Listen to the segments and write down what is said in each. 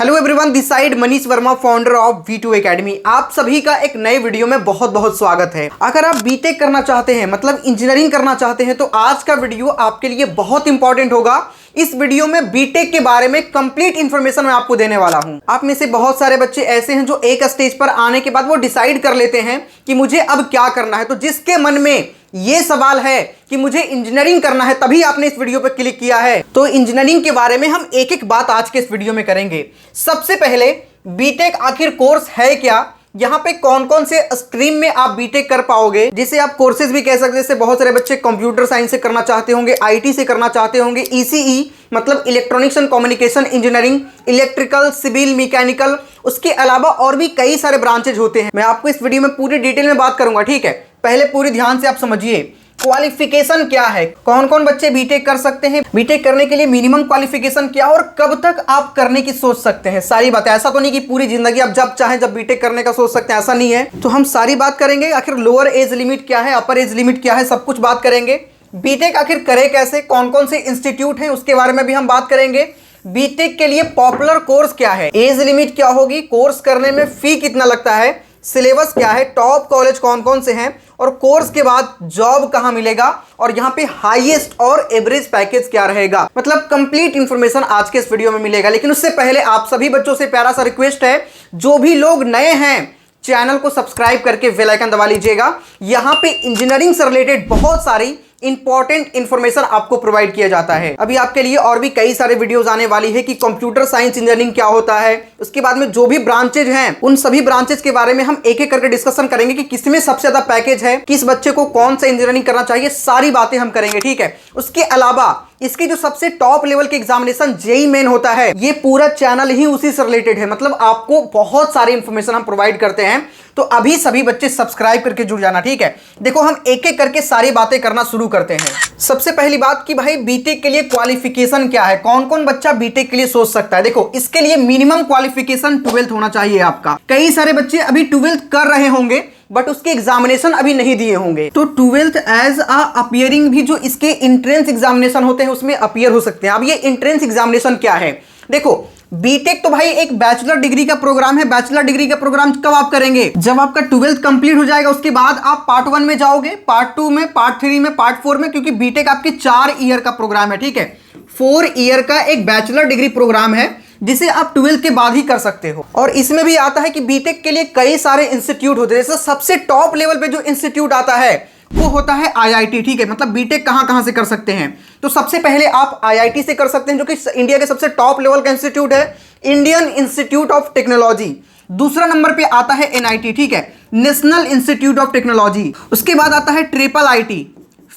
Hello everyone, this side Manish Verma, founder of V2 academy. आप सभी का एक नए वीडियो में बहुत बहुत स्वागत है। अगर आप बीटेक करना चाहते हैं, मतलब इंजीनियरिंग करना चाहते हैं, तो आज का वीडियो आपके लिए बहुत इंपॉर्टेंट होगा। इस वीडियो में बीटेक के बारे में कंप्लीट इंफॉर्मेशन मैं आपको देने वाला हूं। आप में से बहुत सारे बच्चे ऐसे हैं जो एक स्टेज पर आने के बाद वो डिसाइड कर लेते हैं कि मुझे अब क्या करना है। तो जिसके मन में ये सवाल है कि मुझे इंजीनियरिंग करना है, तभी आपने इस वीडियो पर क्लिक किया है। तो इंजीनियरिंग के बारे में हम एक एक बात आज के इस वीडियो में करेंगे। सबसे पहले बीटेक आखिर कोर्स है क्या, यहाँ पे कौन कौन से स्ट्रीम में आप बीटेक कर पाओगे, जिसे आप कोर्सेज भी कह सकते हैं। जैसे बहुत सारे बच्चे कंप्यूटर साइंस से करना चाहते होंगे, आईटी से करना चाहते होंगे, ईसीई मतलब electronics and communication engineering, electrical, civil, mechanical, उसके अलावा और भी कई सारे ब्रांचेज होते हैं। मैं आपको इस वीडियो में पूरी डिटेल में बात करूंगा, ठीक है। पहले पूरी ध्यान से आप समझिए क्वालिफिकेशन क्या है, कौन कौन बच्चे बीटेक कर सकते हैं, बीटेक करने के लिए मिनिमम क्वालिफिकेशन क्या और कब तक आप करने की सोच सकते हैं। सारी बातें, ऐसा तो नहीं कि पूरी जिंदगी आप जब चाहें जब बीटेक करने का सोच सकते हैं, ऐसा नहीं है। तो हम सारी बात करेंगे। आखिर लोअर एज लिमिट क्या है, अपर एज लिमिट क्या है, सब कुछ बात करेंगे। बीटेक आखिर करे कैसे, कौन कौन से इंस्टीट्यूट हैं, उसके बारे में भी हम बात करेंगे। बीटेक के लिए पॉपुलर कोर्स क्या है, एज लिमिट क्या होगी, कोर्स करने में फी कितना लगता है, सिलेबस क्या है, टॉप कॉलेज कौन कौन से हैं, और कोर्स के बाद जॉब कहां मिलेगा, और यहां पे हाईएस्ट और एवरेज पैकेज क्या रहेगा। मतलब कंप्लीट इंफॉर्मेशन आज के इस वीडियो में मिलेगा। लेकिन उससे पहले आप सभी बच्चों से प्यारा सा रिक्वेस्ट है, जो भी लोग नए हैं चैनल को सब्सक्राइब करके बेल आइकन दबा लीजिएगा। यहां पे इंजीनियरिंग से रिलेटेड बहुत सारी इंपॉर्टेंट इंफॉर्मेशन आपको प्रोवाइड किया जाता है। अभी आपके लिए और भी कई सारे वीडियोस आने वाली है कि कंप्यूटर साइंस इंजीनियरिंग क्या होता है। उसके बाद में जो भी ब्रांचेज हैं, उन सभी ब्रांचेज के बारे में हम एक एक करके डिस्कशन करेंगे कि किसमें सबसे ज्यादा पैकेज है, किस बच्चे को कौन सा इंजीनियरिंग करना चाहिए, सारी बातें हम करेंगे, ठीक है। उसके अलावा इसकी जो सबसे टॉप लेवल के एग्जामिनेशन जेईई मेन होता है, ये पूरा चैनल ही उसी से रिलेटेड है। मतलब आपको बहुत सारी इंफॉर्मेशन हम प्रोवाइड करते हैं। तो अभी सभी बच्चे सब्सक्राइब करके जुड़ जाना, ठीक है। देखो, हम एक एक करके सारी बातें करना शुरू करते हैं। सबसे पहली बात कि भाई बीटेक के लिए क्वालिफिकेशन क्या है, कौन कौन बच्चा बीटेक के लिए सोच सकता है। देखो, इसके लिए मिनिमम क्वालिफिकेशन 12th होना चाहिए आपका। कई सारे बच्चे अभी 12th कर रहे होंगे बट उसके एग्जामिनेशन अभी नहीं दिए होंगे। तो 12th एज अपीयरिंग भी जो इसके इंट्रेंस एग्जामिनेशन होते हैं उसमें अपीयर हो सकते हैं। अब ये इंट्रेंस एग्जामिनेशन क्या है, देखो बीटेक तो भाई एक बैचलर डिग्री का प्रोग्राम है। बैचलर डिग्री का प्रोग्राम कब आप करेंगे, जब आपका 12th कंप्लीट हो जाएगा। उसके बाद आप पार्ट 1 में जाओगे, पार्ट 2 में, पार्ट 3 में, पार्ट 4 में, क्योंकि बीटेक आपकी 4 ईयर का प्रोग्राम है, ठीक है। 4 ईयर का एक बैचलर डिग्री प्रोग्राम है जिसे आप 12th के बाद ही कर सकते हो। और इसमें भी आता है कि बीटेक के लिए कई सारे इंस्टीट्यूट होते हैं। जैसे सबसे टॉप लेवल पे जो इंस्टीट्यूट आता है वो होता है आईआईटी, ठीक है। मतलब बीटेक कहां कहां से कर सकते हैं, तो सबसे पहले आप आईआईटी से कर सकते हैं, जो कि इंडिया के सबसे टॉप लेवल का इंस्टीट्यूट है, इंडियन इंस्टीट्यूट ऑफ टेक्नोलॉजी। दूसरा नंबर पे आता है एनआईटी, ठीक है, नेशनल इंस्टीट्यूट ऑफ टेक्नोलॉजी। उसके बाद आता है ट्रिपल आईटी,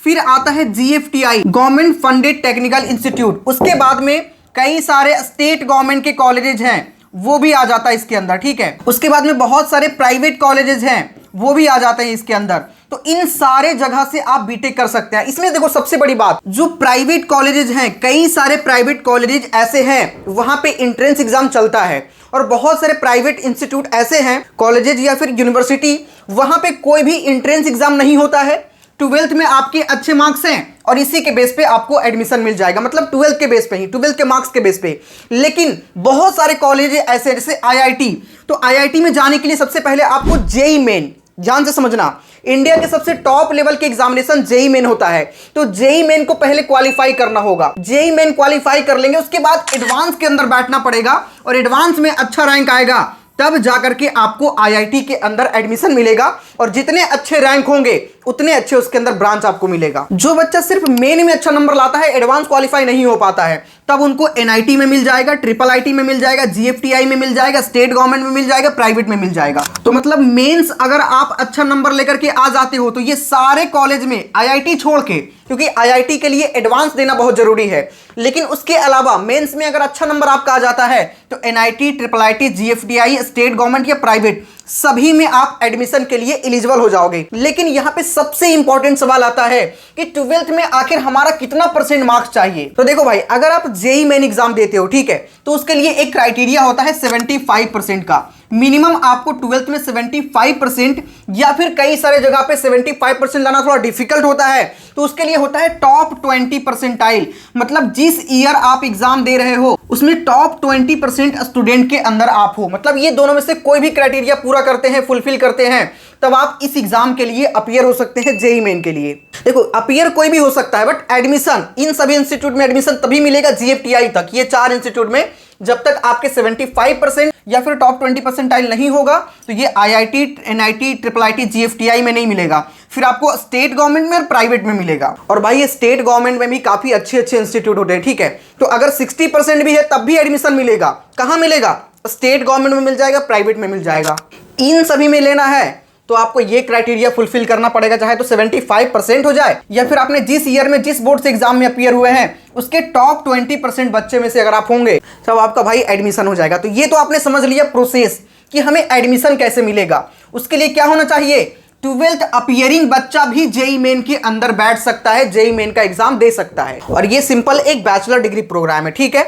फिर आता है GFTI, government funded technical institute. उसके बाद में कई सारे स्टेट गवर्नमेंट के कॉलेजेस हैं, वो भी आ जाता है इसके अंदर, ठीक है। उसके बाद में बहुत सारे प्राइवेट कॉलेजेस हैं, वो भी आ जाते हैं इसके अंदर। तो इन सारे जगह से आप बीटेक कर सकते हैं। इसमें देखो सबसे बड़ी बात, जो प्राइवेट कॉलेजेस हैं, कई सारे प्राइवेट कॉलेजेस ऐसे हैं वहां पे एंट्रेंस एग्जाम चलता है। और बहुत सारे प्राइवेट इंस्टीट्यूट ऐसे हैं, कॉलेजेस या फिर यूनिवर्सिटी, वहां पे कोई भी एंट्रेंस एग्जाम नहीं होता है। 12th में आपके अच्छे मार्क्स हैं और इसी के बेस पे आपको एडमिशन मिल जाएगा। मतलब 12th के बेस पे ही, 12th के मार्क्स के बेस पे। लेकिन बहुत सारे कॉलेज ऐसे हैं, जैसे आईआईटी। तो आईआईटी में जाने के लिए सबसे पहले आपको जेईई मेन, ध्यान से समझना, इंडिया के सबसे टॉप लेवल के एग्जामिनेशन जेईई मेन होता है। तो जेईई मेन को पहले क्वालिफाई करना होगा। जेईई मेन क्वालिफाई कर लेंगे, उसके बाद एडवांस के अंदर बैठना पड़ेगा, और एडवांस में अच्छा रैंक आएगा तब जाकर के आपको आईआईटी के अंदर एडमिशन मिलेगा। और जितने अच्छे रैंक होंगे उतने अच्छे उसके अंदर ब्रांच आपको मिलेगा। जो बच्चा सिर्फ मेन में अच्छा नंबर लाता है, एडवांस क्वालिफाई नहीं हो पाता है, तब उनको एनआईटी में मिल जाएगा, ट्रिपल आईटी में मिल जाएगा, जीएफटीआई में मिल जाएगा, स्टेट गवर्नमेंट में मिल जाएगा, प्राइवेट में मिल जाएगा। तो मतलब मेंस अगर आप अच्छा नंबर लेकर के आ जाते हो तो ये सारे कॉलेज में आईआईटी छोड़ के, क्योंकि आईआईटी के लिए एडवांस देना बहुत जरूरी है, लेकिन उसके अलावा मेंस में अगर अच्छा नंबर आपका आ जाता है तो NIT, triple IT, GFTI, state government या प्राइवेट, सभी में आप एडमिशन के लिए एलिजिबल हो जाओगे। लेकिन यहां पे सबसे इंपॉर्टेंट सवाल आता है कि 12th में आखिर हमारा कितना परसेंट मार्क्स चाहिए। तो देखो भाई, अगर आप जेईई मेन एग्जाम देते हो, ठीक है, तो उसके लिए एक क्राइटेरिया होता है 75% का। मिनिमम आपको 12th में 75% या फिर कई सारे जगह पे 75% लाना थोड़ा डिफिकल्ट होता है, तो उसके लिए होता है टॉप 20 परसेंटाइल। मतलब जिस ईयर आप एग्जाम दे रहे हो उसमें टॉप 20% स्टूडेंट के अंदर आप हो, मतलब ये दोनों में से कोई भी क्राइटेरिया पूरा करते हैं, फुलफिल करते हैं, तब आप इस एग्जाम के लिए अपीयर हो सकते हैं जेईई मेन के लिए। देखो अपीयर कोई भी हो सकता है, बट एडमिशन इन सभी इंस्टीट्यूट में एडमिशन तभी मिलेगा जीएफटीआई तक, ये 4 इंस्टीट्यूट में जब तक आपके 75% या फिर टॉप 20 परसेंटाइल नहीं होगा तो ये IIT, NIT, triple IT, GFTI में नहीं मिलेगा, फिर आपको स्टेट गवर्नमेंट में और प्राइवेट में मिलेगा। और भाई ये स्टेट गवर्नमेंट में भी काफी अच्छे अच्छे इंस्टीट्यूट होते हैं, ठीक है। तो अगर 60% भी है तब भी एडमिशन मिलेगा। कहां मिलेगा? स्टेट गवर्नमेंट में मिल जाएगा, प्राइवेट में मिल जाएगा। इन सभी में लेना है तो आपको ये क्राइटेरिया फुलफिल करना पड़ेगा, चाहे तो 75% हो जाए या फिर आपने जिस ईयर में जिस बोर्ड से एग्जाम में अपीयर हुए हैं उसके टॉप 20% बच्चे में से अगर आप होंगे तब आपका भाई एडमिशन हो जाएगा। तो ये तो आपने समझ लिया प्रोसेस कि हमें एडमिशन कैसे मिलेगा। उसके लिए क्या होना चाहिए? 12th अपीयरिंग बच्चा भी जेईई मेन के अंदर बैठ सकता है, जेईई मेन का एग्जाम दे सकता है, और ये सिंपल एक बैचलर डिग्री प्रोग्राम है, ठीक है।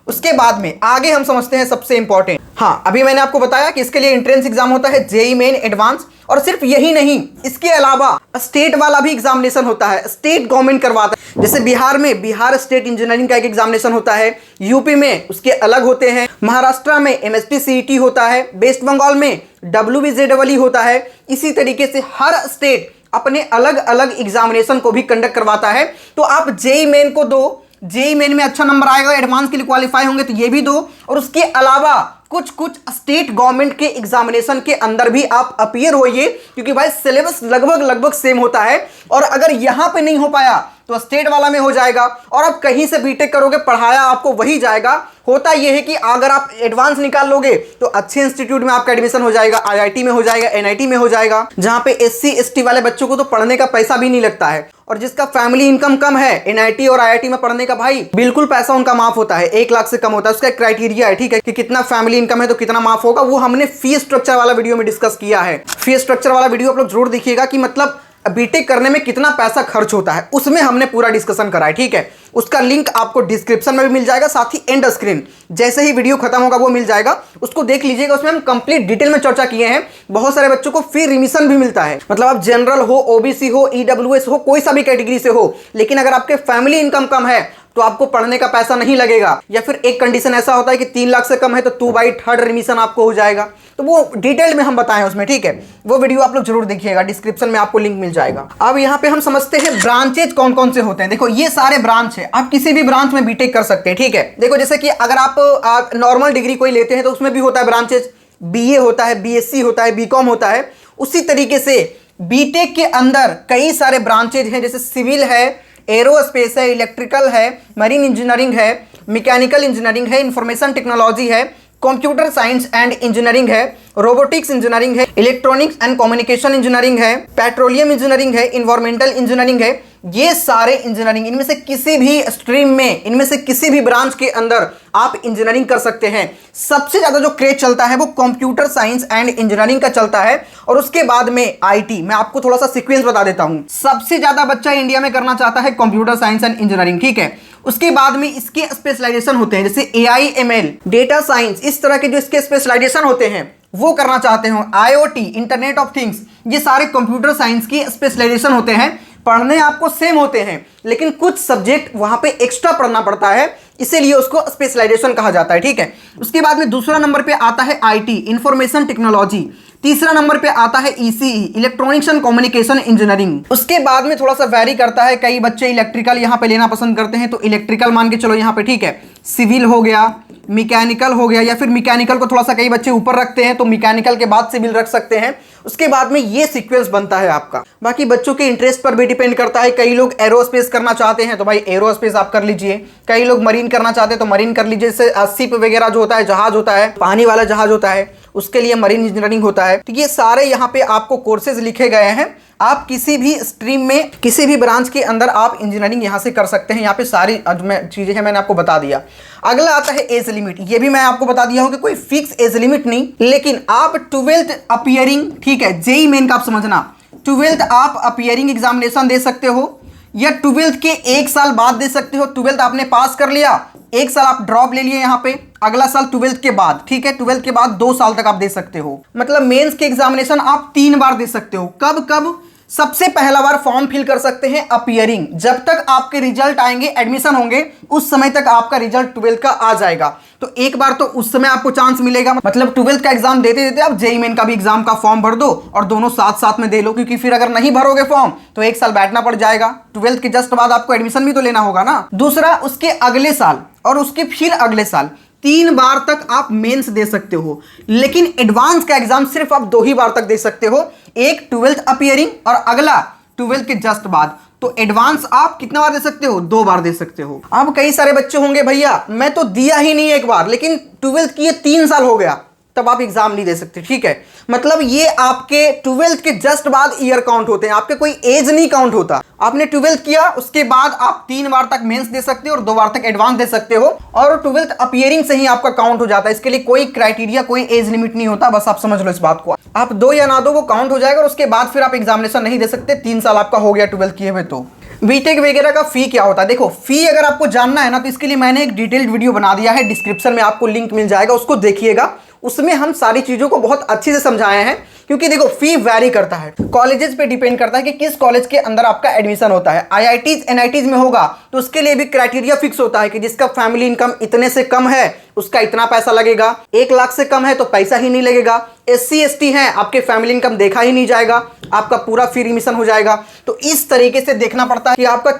उसके बाद में आगे हम समझते हैं सबसे इंपॉर्टेंट। हाँ, अभी मैंने आपको बताया कि इसके लिए एंट्रेंस एग्जाम होता है जेईई मेन एडवांस, और सिर्फ यही नहीं, इसके अलावा स्टेट वाला भी एग्जामिनेशन होता है, स्टेट गवर्नमेंट करवाता है। जैसे बिहार में बिहार स्टेट इंजीनियरिंग का एक एग्जामिनेशन होता है, यूपी में उसके अलग होते हैं, महाराष्ट्र में एमएसटी सीईटी होता है, वेस्ट बंगाल में डब्ल्यूबीजेडबल होता है। इसी तरीके से हर स्टेट अपने अलग अलग एग्जामिनेशन को भी कंडक्ट करवाता है। तो आप जेईई मेन को दो, जेईई मेन में अच्छा नंबर आएगा, एडवांस के लिए क्वालिफाई होंगे तो ये भी दो, और उसके अलावा कुछ कुछ स्टेट गवर्नमेंट के एग्जामिनेशन के अंदर भी आप अपीयर होइए, क्योंकि भाई सिलेबस लगभग सेम होता है। और अगर यहां पे नहीं हो पाया तो स्टेट वाला में हो जाएगा, और आप कहीं से बीटेक करोगे पढ़ाया आपको वही जाएगा। होता यह है कि अगर आप एडवांस निकाल लोगे तो अच्छे इंस्टीट्यूट में आपका एडमिशन हो जाएगा, आईआईटी में हो जाएगा, एनआईटी में हो जाएगा, जहां पे एससी एसटी वाले बच्चों को तो पढ़ने का पैसा भी नहीं लगता है, और जिसका फैमिली इनकम कम है एनआईटी और आईआईटी में पढ़ने का भाई बिल्कुल पैसा उनका माफ होता है, 1 लाख से कम होता है। उसका एक क्राइटेरिया है, ठीक है, कि कितना फैमिली इनकम है तो कितना माफ होगा। वो हमने फीस स्ट्रक्चर वाला वीडियो में डिस्कस किया है। फीस स्ट्रक्चर वाला वीडियो आप लोग जरूर देखिएगा कि मतलब बीटेक करने में कितना पैसा खर्च होता है, उसमें हमने पूरा डिस्कशन करा है, ठीक है। उसका लिंक आपको डिस्क्रिप्शन में भी मिल जाएगा, साथ ही एंड स्क्रीन जैसे ही वीडियो खत्म होगा वो मिल जाएगा, उसको देख लीजिएगा। उसमें हम कंप्लीट डिटेल में चर्चा किए हैं। बहुत सारे बच्चों को फ्री रिमिशन भी मिलता है, मतलब आप जनरल हो, ओबीसी हो, ईडब्ल्यूएस हो, कोई सा भी कैटेगरी से हो, लेकिन अगर आपके फैमिली इनकम कम है तो आपको पढ़ने का पैसा नहीं लगेगा। या फिर एक कंडीशन ऐसा होता है कि 3 लाख से कम है तो 2/3 रिमिशन आपको हो जाएगा। तो वो डिटेल में हम बताएं उसमें, ठीक है। वो वीडियो आप लोग जरूर देखिएगा, डिस्क्रिप्शन में आपको लिंक मिल जाएगा। अब यहाँ पे हम समझते हैं ब्रांचेज कौन कौन से होते हैं। देखो ये सारे ब्रांच है, आप किसी भी ब्रांच में बीटेक कर सकते हैं, ठीक है। देखो जैसे कि अगर आप नॉर्मल डिग्री कोई लेते हैं तो उसमें भी होता है ब्रांचेज, बीए होता है, बीएससी होता है, बीकॉम होता है। उसी तरीके से बीटेक के अंदर कई सारे ब्रांचेज हैं, जैसे सिविल है, एरोस्पेस है, इलेक्ट्रिकल है, मरीन इंजीनियरिंग है, मैकेनिकल इंजीनियरिंग है, इंफॉर्मेशन टेक्नोलॉजी है, कंप्यूटर साइंस एंड इंजीनियरिंग है, रोबोटिक्स इंजीनियरिंग है, इलेक्ट्रॉनिक्स एंड कम्युनिकेशन इंजीनियरिंग है, पेट्रोलियम इंजीनियरिंग है, इन्वायरमेंटल इंजीनियरिंग है। ये सारे इंजीनियरिंग, इनमें से किसी भी स्ट्रीम में, इनमें से किसी भी ब्रांच के अंदर आप इंजीनियरिंग कर सकते हैं। सबसे ज्यादा जो क्रेज चलता है वो कंप्यूटर साइंस एंड इंजीनियरिंग का चलता है, और उसके बाद में आईटी। मैं आपको थोड़ा सा सीक्वेंस बता देता हूं। सबसे ज्यादा बच्चा इंडिया में करना चाहता है कंप्यूटर साइंस एंड इंजीनियरिंग, ठीक है। उसके बाद में इसके स्पेशलाइजेशन होते हैं, जैसे एआई, एमएल, डेटा साइंस, इस तरह के जो इसके स्पेशलाइजेशन होते हैं वो करना चाहते हो। आईओटी, इंटरनेट ऑफ थिंग्स, ये सारे कंप्यूटर साइंस की स्पेशलाइजेशन होते हैं। पढ़ने आपको सेम होते हैं, लेकिन कुछ सब्जेक्ट वहां पे एक्स्ट्रा पढ़ना पड़ता है, इसीलिए उसको स्पेशलाइजेशन कहा जाता है, ठीक है। उसके बाद में दूसरा नंबर पे आता है आईटी, इंफॉर्मेशन टेक्नोलॉजी। तीसरा नंबर पे आता है ECE, electronics and communication engineering. उसके बाद में थोड़ा सा वैरी करता है, कई बच्चे इलेक्ट्रिकल यहाँ पे लेना पसंद करते हैं तो इलेक्ट्रिकल मान के चलो यहाँ पे, ठीक है। सिविल हो गया, मैकेनिकल हो गया, या फिर मैकेनिकल को थोड़ा सा कई बच्चे ऊपर रखते हैं तो मैकेनिकल के बाद सिविल रख सकते हैं। उसके बाद में ये सीक्वेंस बनता है आपका। बाकी बच्चों के इंटरेस्ट पर भी डिपेंड करता है। कई लोग एरोस्पेस करना चाहते हैं तो भाई एरोस्पेस आप कर लीजिए, कई लोग मरीन करना चाहते हैं तो मरीन कर लीजिए। जैसे शिप वगैरह जो होता है, जहाज होता है, पानी वाला जहाज होता है, उसके लिए मरीन इंजीनियरिंग होता है। तो ये सारे यहाँ पे आपको कोर्सेज लिखे गए हैं। आप किसी भी स्ट्रीम में, किसी भी ब्रांच के अंदर आप इंजीनियरिंग यहाँ से कर सकते हैं। यहाँ पे सारी चीजें हैं, मैंने आपको बता दिया। अगला आता है एज लिमिट। ये भी मैं आपको बता दिया हूँ कि कोई फिक्स एज लिमिट नहीं, लेकिन आप 12th अपीयरिंग, ठीक है, जेईई मेन का आप समझना, 12th आप अपीयरिंग एग्जामिनेशन दे सकते हो, या ट्वेल्थ के एक साल बाद दे सकते हो। ट्वेल्थ आपने पास कर लिया, एक साल आप ड्रॉप ले लिए यहाँ पे, अगला साल ट्वेल्थ के बाद, ठीक है, ट्वेल्थ के बाद 2 साल तक आप दे सकते हो। मतलब मेंस के एग्जामिनेशन आप 3 बार दे सकते हो। कब कब? सबसे पहला बार फॉर्म फिल कर सकते हैं अपीयरिंग, जब तक आपके रिजल्ट आएंगे, एडमिशन होंगे, उस समय तक आपका रिजल्ट ट्वेल्थ का आ जाएगा। तो एक बार तो उस समय आपको चांस मिलेगा। मतलब ट्वेल्थ का एग्जाम देते देते आप जेईई मेन का भी एग्जाम का फॉर्म भर दो और दोनों साथ साथ में दे लो, क्योंकि फिर अगर नहीं भरोगे फॉर्म तो 1 साल बैठना पड़ जाएगा। ट्वेल्थ के जस्ट बाद आपको एडमिशन भी तो लेना होगा ना। दूसरा, उसके अगले साल और उसके फिर अगले साल 3 बार तक आप मेंस दे सकते हो, लेकिन एडवांस का एग्जाम सिर्फ आप 2 ही बार तक दे सकते हो। एक ट्वेल्थ अपीयरिंग और अगला ट्वेल्थ के जस्ट बाद। तो एडवांस आप कितना बार दे सकते हो? 2 बार दे सकते हो। अब कई सारे बच्चे होंगे, भैया मैं तो दिया ही नहीं एक बार, लेकिन ट्वेल्थ किए 3 साल हो गया, तब आप एग्जाम नहीं दे सकते, ठीक है। मतलब ये आपके ट्वेल्थ के जस्ट बाद ईयर काउंट होते हैं, आपके कोई एज नहीं काउंट होता। आपने ट्वेल्थ किया, उसके बाद आप 3 बार तक मेंस दे सकते हो और 2 बार तक एडवांस दे सकते हो, और ट्वेल्थ अपीयरिंग से ही आपका काउंट हो जाता है। इसके लिए कोई क्राइटेरिया, कोई एज लिमिट नहीं होता, बस आप समझ लो इस बात को। आप 2 या ना दो, वो काउंट हो जाएगा और उसके बाद फिर आप एग्जामिनेशन नहीं दे सकते। 3 साल आपका हो गया ट्वेल्थ किए हुए। तो बीटेक वगैरह का फी क्या होता है? देखो, फी अगर आपको जानना है ना, तो इसके लिए मैंने एक डिटेल्ड वीडियो बना दिया है, डिस्क्रिप्शन में आपको लिंक मिल जाएगा, उसको देखिएगा। उसमें हम सारी चीजों को बहुत अच्छे से समझाए हैं, क्योंकि देखो फी वैरी करता है, कॉलेजेस पे डिपेंड करता है कि किस कॉलेज के अंदर आपका एडमिशन होता है। आईआईटीज एनआईटीज में होगा तो उसके लिए भी क्राइटेरिया फिक्स होता है कि जिसका फैमिली इनकम इतने से कम है उसका इतना पैसा लगेगा, 1 लाख से कम है तो पैसा ही नहीं लगेगा। एससी एसटी है, आपके फैमिली इनकम देखा ही नहीं जाएगा, आपका पूरा फ्री एडमिशन हो जाएगा। तो इस तरीके से देखना पड़ता है कि आपका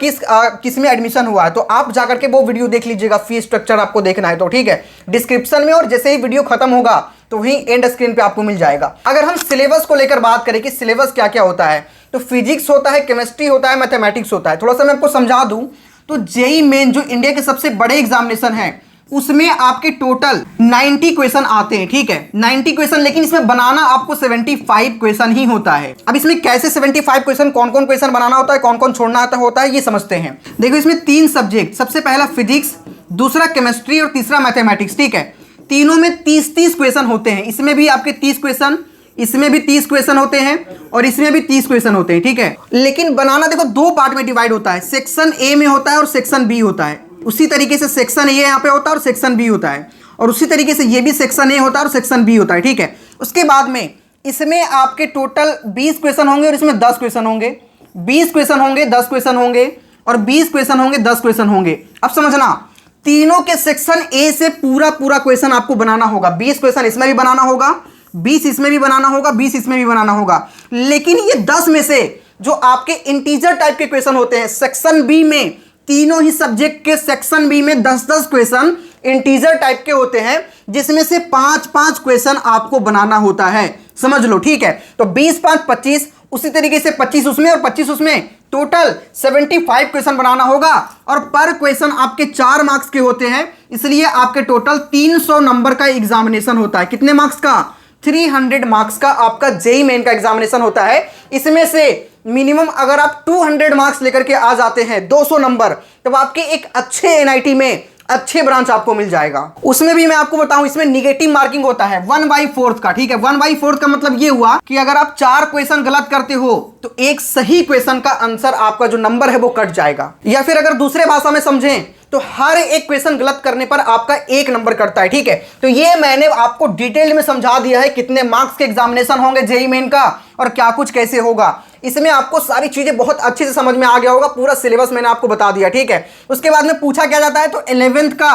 किस में एडमिशन हुआ है। तो आप जाकर के वो वीडियो देख लीजिएगा, फी स्ट्रक्चर आपको देखना है तो, ठीक है, डिस्क्रिप्शन में, और जैसे ही वीडियो खत्म होगा तो वहीं एंड स्क्रीन पे आपको मिल जाएगा। अगर हम सिलेबस को लेकर बात करें कि सिलेबस क्या क्या होता है, तो फिजिक्स होता है, केमिस्ट्री होता है, मैथमेटिक्स होता है। थोड़ा सा मैं आपको समझा दूं तो जेईई मेन जो इंडिया के सबसे बड़े एग्जामिनेशन है, उसमें आपके टोटल 90 क्वेश्चन आते हैं, ठीक है, 90 क्वेश्चन, लेकिन इसमें बनाना आपको 75 क्वेश्चन ही होता है। अब इसमें कैसे 75 क्वेश्चन, कौन कौन क्वेश्चन बनाना होता है, कौन कौन छोड़ना होता है, ये समझते हैं। देखो, इसमें 3 सब्जेक्ट, सबसे पहला फिजिक्स, दूसरा केमिस्ट्री और तीसरा मैथमेटिक्स, ठीक है। तीनों में 30-30 क्वेश्चन होते हैं। इसमें भी आपके 30 क्वेश्चन, इसमें भी 30 क्वेश्चन होते हैं और इसमें भी 30 क्वेश्चन होते हैं, ठीक है। लेकिन बनाना देखो 2 पार्ट में डिवाइड होता है, सेक्शन ए में होता है और सेक्शन बी होता है। उसी तरीके से सेक्शन ए यहाँ पे होता है और सेक्शन बी होता है, और उसी तरीके से ये भी सेक्शन ए होता है और सेक्शन बी होता है, ठीक है। उसके बाद में इसमें आपके टोटल 20 क्वेश्चन होंगे और इसमें 10 क्वेश्चन होंगे, 20 क्वेश्चन होंगे, 10 क्वेश्चन होंगे, और 20 क्वेश्चन होंगे, 10 क्वेश्चन होंगे। अब समझना, तीनों के सेक्शन ए से पूरा क्वेश्चन आपको बनाना होगा। 20 क्वेश्चन इसमें भी बनाना होगा, 20 इसमें भी बनाना होगा, 20 इसमें भी बनाना होगा। लेकिन ये 10 में से जो आपके इंटीजर टाइप के क्वेश्चन होते हैं, सेक्शन बी में, तीनों ही सब्जेक्ट के सेक्शन बी में 10-10 क्वेश्चन इंटीजर टाइप के होते हैं, जिसमें से 5-5 क्वेश्चन आपको बनाना होता है। समझ लो, ठीक है। तो 20-5 25, उसी तरीके से 25 उसमें और 25 उसमें, टोटल 75 क्वेश्चन बनाना होगा। और पर क्वेश्चन आपके 4 मार्क्स के होते हैं, इसलिए आपके टोटल 300 नंबर का एग्जामिनेशन होता है। कितने मार्क्स का? 300 मार्क्स का आपका जेईई मेन का एग्जामिनेशन होता है। इसमें से मिनिमम अगर आप 200 मार्क्स लेकर के आ जाते हैं, 200 नंबर, तब आपके एक अच्छे एनआईटी में अच्छे ब्रांच आपको मिल जाएगा। उसमें भी मैं आपको बताऊं, इसमें निगेटिव मार्किंग होता है 1/4 का, ठीक है। 1/4 का मतलब ये हुआ कि अगर आप 4 क्वेश्चन गलत करते हो तो एक सही क्वेश्चन का आंसर, आपका जो नंबर है वो कट जाएगा। या फिर अगर दूसरे भाषा में समझें तो हर एक क्वेश्चन गलत करने पर आपका 1 नंबर कटता है, ठीक है। तो ये मैंने आपको डिटेल में समझा दिया है, कितने मार्क्स के एग्जामिनेशन होंगे जेईई मेन का और क्या कुछ कैसे होगा। इसमें आपको सारी चीजें बहुत अच्छे से समझ में आ गया होगा, पूरा सिलेबस मैंने आपको बता दिया, ठीक है। उसके बाद में पूछा क्या जाता है, तो 11th का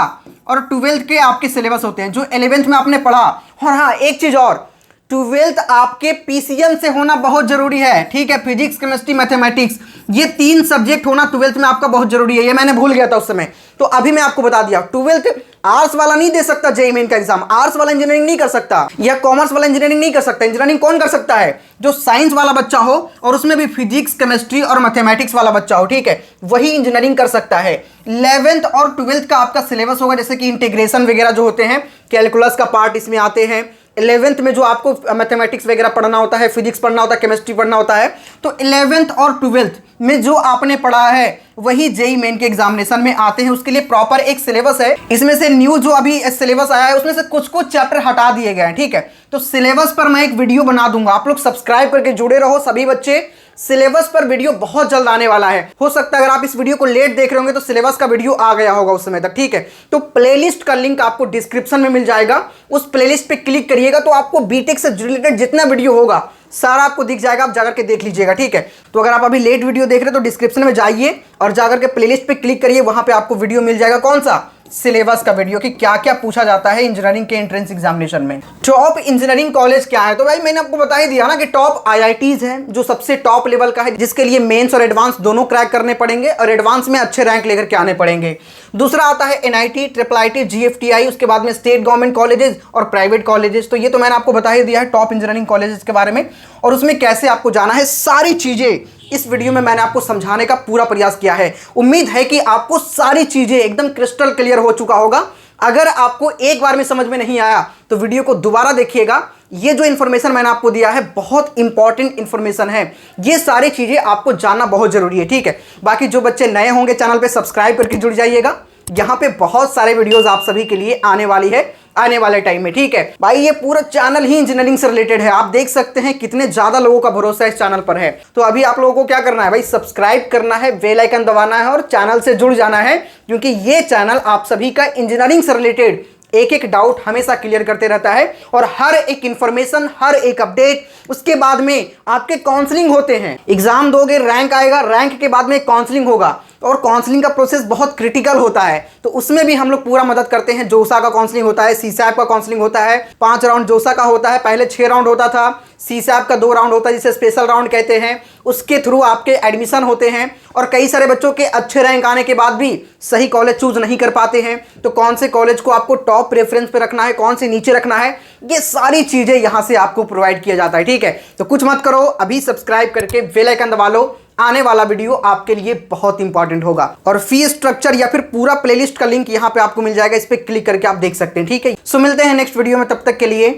और 12th के आपके सिलेबस होते हैं, जो 11th में आपने पढ़ा। और हाँ, एक चीज और, 12th आपके पीसीएम से होना बहुत जरूरी है, ठीक है। फिजिक्स, केमिस्ट्री, मैथमेटिक्स, ये 3 सब्जेक्ट होना 12th में आपका बहुत जरूरी है। ये मैंने भूल गया था उस समय, तो अभी मैं आपको बता दिया। 12th आर्ट्स वाला नहीं दे सकता जेईई मेन का एग्जाम, आर्ट्स वाला इंजीनियरिंग नहीं कर सकता, या कॉमर्स वाला इंजीनियरिंग नहीं कर सकता। इंजीनियरिंग कौन कर सकता है? जो साइंस वाला बच्चा हो और उसमें भी फिजिक्स, केमिस्ट्री और मैथमेटिक्स वाला बच्चा हो, ठीक है, वही इंजीनियरिंग कर सकता है। 11th और 12th का आपका सिलेबस होगा, जैसे कि इंटीग्रेशन वगैरह जो होते हैं, कैलकुलस का पार्ट इसमें आते हैं। 11th में जो आपको मैथमेटिक्स वगैरह पढ़ना होता है, फिजिक्स पढ़ना होता है, केमिस्ट्री पढ़ना होता है, तो 11th और 12th में जो आपने पढ़ा है वही जेईई मेन के एग्जामिनेशन में आते हैं। उसके लिए प्रॉपर एक सिलेबस है। इसमें से न्यू जो अभी सिलेबस आया है उसमें से कुछ चैप्टर हटा दिए गए हैं, ठीक है। तो सिलेबस पर मैं एक वीडियो बना दूंगा, आप लोग सब्सक्राइब करके जुड़े रहो सभी बच्चे, सिलेबस पर वीडियो बहुत जल्द आने वाला है। हो सकता है अगर आप इस वीडियो को लेट देख रहे होंगे तो सिलेबस का वीडियो आ गया होगा उस समय तक, ठीक है। तो प्लेलिस्ट का लिंक आपको डिस्क्रिप्शन में मिल जाएगा, उस प्लेलिस्ट पे क्लिक करिएगा तो आपको बीटेक से रिलेटेड जितना वीडियो होगा सारा आपको दिख जाएगा, आप जाकर के देख लीजिएगा, ठीक है। तो अगर आप अभी लेट वीडियो देख रहे हैं तो डिस्क्रिप्शन में जाइए और जाकर के प्लेलिस्ट पे क्लिक करिए, वहां पे आपको वीडियो मिल जाएगा। कौन सा? सिलेबस का वीडियो कि क्या क्या पूछा जाता है इंजीनियरिंग के एंट्रेंस एग्जामिनेशन में। टॉप इंजीनियरिंग कॉलेज क्या है? तो भाई मैंने आपको बता ही दिया ना कि टॉप आईआईटीज हैं जो सबसे टॉप लेवल का है, जिसके लिए मेंस और एडवांस दोनों क्रैक करने पड़ेंगे और एडवांस में अच्छे रैंक लेकर के आने पड़ेंगे। दूसरा आता है एनआईटी, ट्रिपल आईटी, जीएफटीआई, उसके बाद में स्टेट गवर्नमेंट कॉलेजेस और प्राइवेट कॉलेजेस। तो ये तो मैंने आपको बता ही दिया है टॉप इंजीनियरिंग कॉलेजेस के बारे में, और उसमें कैसे आपको जाना है सारी चीजें इस वीडियो में मैंने आपको समझाने का पूरा प्रयास किया है। उम्मीद है कि आपको सारी चीजें एकदम क्रिस्टल क्लियर हो चुका होगा। अगर आपको एक बार में समझ में नहीं आया तो वीडियो को दोबारा देखिएगा। ये जो इन्फॉर्मेशन मैंने आपको दिया है बहुत इंपॉर्टेंट इन्फॉर्मेशन है, ये सारी चीजें आपको जानना बहुत जरूरी है, ठीक है। बाकी जो बच्चे नए होंगे चैनल पे सब्सक्राइब करके जुड़ जाइएगा, यहाँ पे बहुत सारे वीडियोस आप सभी के लिए आने वाली है आने वाले टाइम में, ठीक है भाई। ये पूरा चैनल ही इंजीनियरिंग से रिलेटेड है, आप देख सकते हैं कितने ज्यादा लोगों का भरोसा इस चैनल पर है। तो अभी आप लोगों को क्या करना है भाई, सब्सक्राइब करना है, बेल आइकन दबाना है और चैनल से जुड़ जाना है, क्योंकि ये चैनल आप सभी का इंजीनियरिंग से रिलेटेड एक एक डाउट हमेशा क्लियर करते रहता है, और हर एक इंफॉर्मेशन, हर एक अपडेट, उसके बाद में आपके काउंसलिंग होते हैं। एग्जाम दोगे, रैंक आएगा, रैंक के बाद में काउंसलिंग होगा, और काउंसलिंग का प्रोसेस बहुत क्रिटिकल होता है, तो उसमें भी हम लोग पूरा मदद करते हैं। जोसा का काउंसलिंग होता है, सीसैप का काउंसलिंग होता है, 5 राउंड जोसा का होता है, पहले 6 राउंड होता था, सीसैप का 2 राउंड होता है जिसे स्पेशल राउंड कहते हैं। उसके थ्रू आपके एडमिशन होते हैं, और कई सारे बच्चों के अच्छे रैंक आने के बाद भी सही कॉलेज चूज नहीं कर पाते हैं, तो कौन से कॉलेज को आपको टॉप प्रेफरेंस पे रखना है, कौन से नीचे रखना है, ये सारी चीजें यहां से आपको प्रोवाइड किया जाता है, ठीक है। तो कुछ मत करो, अभी सब्सक्राइब करके बेल आइकन दबा लो, आने वाला वीडियो आपके लिए बहुत इंपॉर्टेंट होगा। और फी स्ट्रक्चर या फिर पूरा प्लेलिस्ट का लिंक यहां पे आपको मिल जाएगा, इस पे क्लिक करके आप देख सकते हैं, ठीक है। सो मिलते हैं नेक्स्ट वीडियो में, तब तक के लिए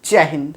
जय हिंद।